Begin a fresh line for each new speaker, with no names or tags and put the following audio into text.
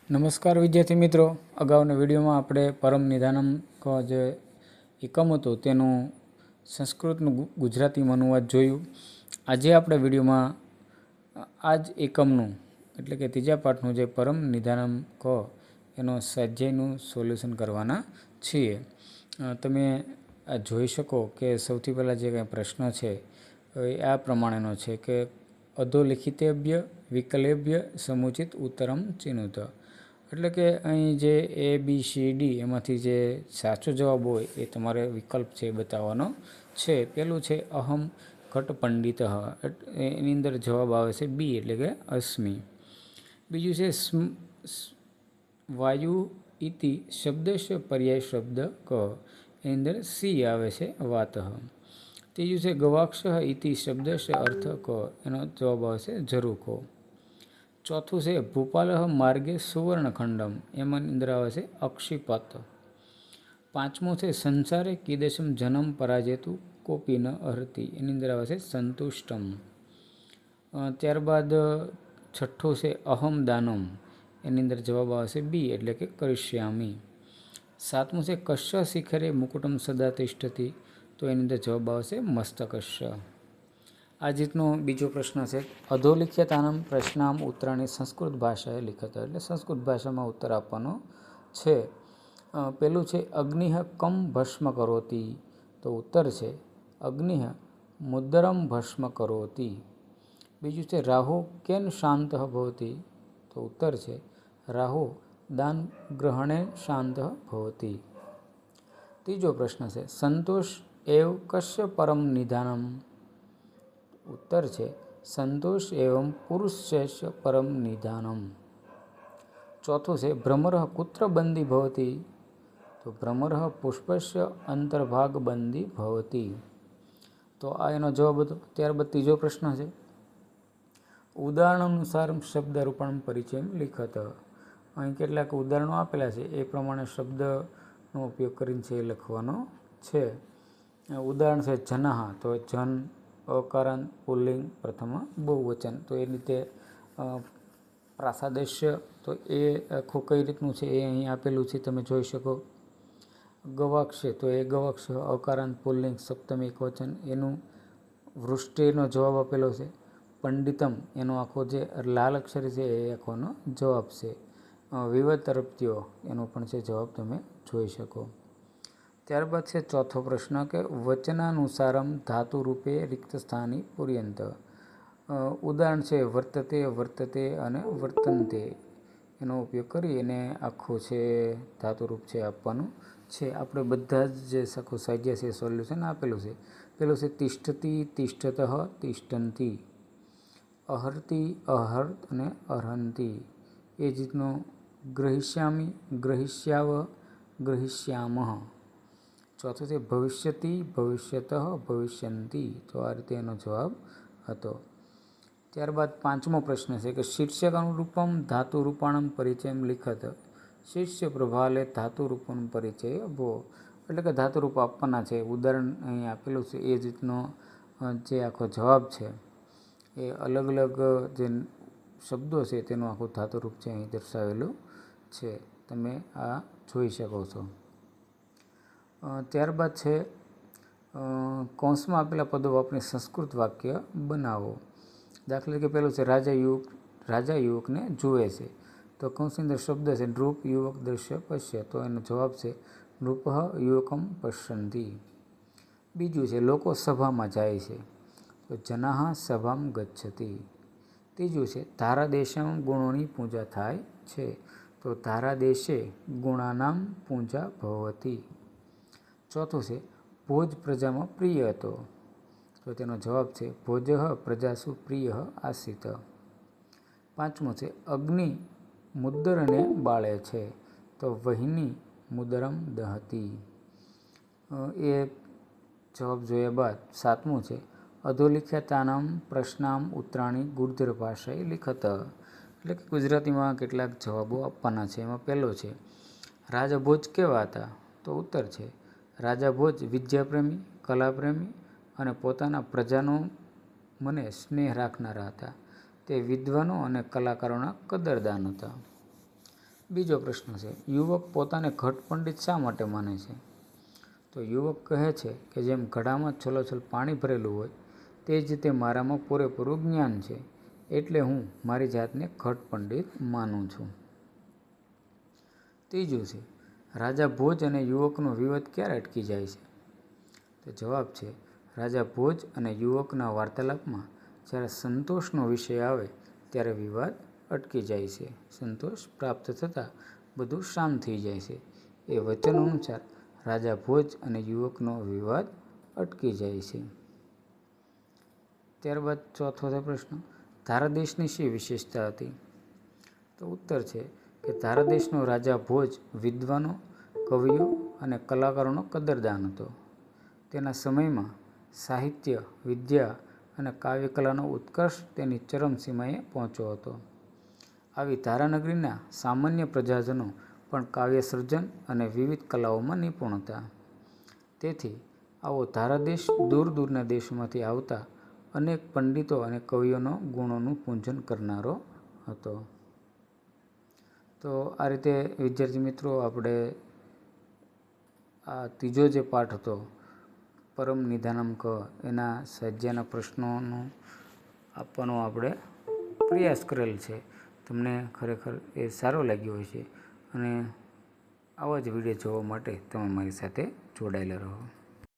નમસ્કાર વિદ્યાર્થી મિત્રો, અગાઉના વિડીયોમાં આપણે પરમ નિધાનમ જે એકમ હતું તેનું સંસ્કૃતનું ગુજરાતીમાં અનુવાદ જોયું. આજે આપણે વિડીયોમાં આ જ એકમનું એટલે કે ત્રીજા પાઠનું જે પરમ નિધાનમ એનો સ્વાધ્યાયનું સોલ્યુશન કરવાના છીએ. તમે જોઈ શકો કે સૌથી પહેલાં જે કંઈ પ્રશ્ન છે એ આ પ્રમાણેનો છે કે અધોલિખિતેભ્ય વિકલેભ્ય સમુચિત ઉત્તરમ ચિનુત. એટલે કે અહીં જે એ બી સી ડી એમાંથી જે સાચો જવાબ હોય એ તમારે વિકલ્પ છે બતાવવાનો છે. પહેલું છે અહમ ઘટ પંડિત, એની અંદર જવાબ આવે છે બી એટલે કે અસ્મિ. બીજું છે વાયુ ઇતિ શબ્દસ્ય પર્યાય શબ્દ ક, એની અંદર સી આવે છે વાતઃ. ત્રીજું છે ગવાક્ષ ઇતિ શબ્દસ્ય અર્થ ક, એનો જવાબ આવે છે ઝરૂખો. ચોથું છે ભૂપાલ માર્ગે સુવર્ણખંડમ, એમાં અંદર આવે છે અક્ષિપત. પાંચમું છે સંસારે કીદશમ જન્મ પરાજેતુ કોપી ન અર્હતિ, એની અંદર આવે છે સંતુષ્ટમ. ત્યારબાદ છઠ્ઠું છે અહમ દાનમ, એની અંદર જવાબ આવે છે બી એટલે કે કરિષ્યામી. સાતમું છે કશ્ય શિખરે મુકુટમ સદા તિષ્ઠતિ, તો એની અંદર જવાબ આવશે મસ્તકસ્ય. આ રીતનો બીજો પ્રશ્ન છે અધોલિખ્યતાનામ પ્રશ્નામ ઉત્તરાણી સંસ્કૃત ભાષાએ લિખત, એટલે સંસ્કૃત ભાષામાં ઉત્તર આપવાનો છે. પેલું છે અગ્નિ કમ ભસ્મ કરોતી, તો ઉત્તર છે અગ્નિ મુદ્દરમ ભસ્મ કરોતી. બીજું છે રાહુ કેન શાંત ભવતી, તો ઉત્તર છે રાહુ દાન ગ્રહણે શાંત ભવતી. ત્રીજો પ્રશ્ન છે સંતોષ એવ કશ્ય પરમ નિધાનમ, ઉત્તર છે સંતોષ એવં પુરુષસ્ય પરમ નિધાનમ. ચોથું છે ભ્રમર કુત્ર બંદી ભવતી, તો ભ્રમર પુષ્પસ્ય અંતર્ભાગ બંદી ભવતી. તો આ એનો જવાબ હતો. ત્યારબાદ ત્રીજો પ્રશ્ન છે ઉદાહરણ અનુસાર શબ્દ રૂપણ પરિચય લિખત. અહીં કેટલાક ઉદાહરણો આપેલા છે એ પ્રમાણે શબ્દનો ઉપયોગ કરીને છે એ લખવાનો છે. ઉદાહરણ છે જનઃ, તો જન અકારાંત પુલ્લિંગ પ્રથમ બહુવચન, તો એ રીતે પ્રાસાદસ્ય, તો એ આખું કઈ રીતનું છે એ અહીં આપેલું છે તમે જોઈ શકો. ગવાક્ષ, તો એ ગવાક્ષ અકારાંત પુલ્લિંગ સપ્તમ એકવચન, એનું વૃષ્ટિનો જવાબ આપેલો છે. પંડિતમ, એનો આખો જે લાલ અક્ષર છે એ આખોનો જવાબ છે. વિવતરપ્ત્યો, એનો પણ છે જવાબ તમે જોઈ શકો. ત્યારબાદ છે ચોથો પ્રશ્ન કે વચનાનુસારમ ધાતુ રૂપે રિક્ત સ્થાની પૂર્યંત. ઉદાહરણ છે વર્તતે, વર્તતે અને વર્તન્તે, એનો ઉપયોગ કરી અને આખું છે ધાતુરૂપ છે આપવાનું છે. આપણે બધા જ જે આખું સાહિત્ય છે સોલ્યુશન આપેલું છે. પેલું છે તિષ્ઠતી, તિષ્ઠતઃ, તિષ્ઠન્તિ. અહર્તિ, અહર્ત અને અર્હન્તિ. એ જ રીતનું ગ્રહિષ્યામિ, ગ્રહિષ્યાવ, ગ્રહિષ્યામઃ. ચોથું છે ભવિષ્યતિ, ભવિષ્યતઃ, ભવિષ્યન્તિ, તો આ રીતે એનો જવાબ હતો. ત્યારબાદ પાંચમો પ્રશ્ન છે કે શીર્ષક અનુરૂપમ ધાતુ રૂપાણમ પરિચય લિખત. શીર્ષ પ્રભાલે ધાતુ રૂપમ પરિચય ભો, એટલે કે ધાતુરૂપ આપવાના છે. ઉદાહરણ અહીં આપેલું છે એ જ રીતનો જે આખો જવાબ છે એ અલગ અલગ જે શબ્દો છે તેનું આખું ધાતુરૂપ છે અહીં દર્શાવેલું છે. તમે આ જોઈ શકો છો. ત્યારબાદ છે કૌંસમાં આપેલા પદો વાપરીને સંસ્કૃત વાક્ય બનાવો. દાખલા તરીકે પેલું છે રાજા યુવકને જુએ છે, તો કૌંસની અંદર શબ્દ છે નૃપ યુવક દ્રશ્ય પશ્ય, તો એનો જવાબ છે નૃપ યુવકમ પશ્યન્તિ. બીજું છે લોકો સભામાં જાય છે, તો જનાઃ સભામ ગચ્છતિ. ત્રીજું છે ધારા દેશમાં ગુણોની પૂજા થાય છે, તો ધારા દેશે ગુણાનામ પૂજા ભવતી. ચોથું છે ભોજ પ્રજામાં પ્રિય હતો, તો તેનો જવાબ છે ભોજ પ્રજાસુ પ્રિય આસિત. પાંચમું છે અગ્નિ મુદ્દરને બાળે છે, તો વહિની મુદ્દરમ દહતી. એ જવાબ જોયા બાદ સાતમું છે અધોલિખ્યતાનામ પ્રશ્નામ ઉત્તરાણી ગુર્જર ભાષાએ લિખત, એટલે કે ગુજરાતીમાં કેટલાક જવાબો આપવાના છે. એમાં પહેલો છે રાજા ભોજ કેવા હતા, તો ઉત્તર છે રાજા ભોજ વિદ્યાપ્રેમી, કલાપ્રેમી અને પોતાના પ્રજાનો મને સ્નેહ રાખનારા હતા. તે વિદ્વાનો અને કલાકારોના કદરદાન હતા. બીજો પ્રશ્ન છે, યુવક પોતાને ઘટ પંડિત શા માટે માને છે? તો યુવક કહે છે કે જેમ ઘડામાં છલોછલ પાણી ભરેલું હોય તે જ રીતે મારામાં પૂરેપૂરું જ્ઞાન છે, એટલે હું મારી જાતને ઘટ પંડિત માનું છું. ત્રીજું છે, રાજા ભોજ અને યુવકનો વિવાદ ક્યારે અટકી જાય છે? તો જવાબ છે, રાજા ભોજ અને યુવકના વાર્તાલાપમાં જ્યારે સંતોષનો વિષય આવે ત્યારે વિવાદ અટકી જાય છે. સંતોષ પ્રાપ્ત થતાં બધું શાંત થઈ જાય છે. એ વચન અનુસાર રાજા ભોજ અને યુવકનો વિવાદ અટકી જાય છે. ત્યારબાદ ચોથો પ્રશ્ન, ધારા દેશની શી વિશેષતા હતી? તો ઉત્તર છે કે ધારા દેશનો રાજા ભોજ વિદ્વાનો, કવિઓ અને કલાકારોનો કદરદાન હતો. તેના સમયમાં સાહિત્ય, વિદ્યા અને કાવ્યકલાનો ઉત્કર્ષ તેની ચરમસીમાએ પહોંચ્યો હતો. આવી ધારાનગરીના સામાન્ય પ્રજાજનો પણ કાવ્ય સર્જન અને વિવિધ કલાઓમાં નિપુણ હતા. તેથી આવો ધારાદેશ દૂર દૂરના દેશોમાંથી આવતા અનેક પંડિતો અને કવિઓનો ગુણોનું પૂજન કરનારો હતો. તો આ રીતે વિદ્યાર્થી મિત્રો આપણે આ ત્રીજો જે પાઠ હતો પરમ નિધાનમ ક એના સ્વાધ્યાયના પ્રશ્નોનું આપવાનો આપણે પ્રયાસ કરેલ છે. તમને ખરેખર એ સારો લાગ્યો હોય છે અને આવા જ વિડીયો જોવા માટે તમે મારી સાથે જોડાયેલા રહો.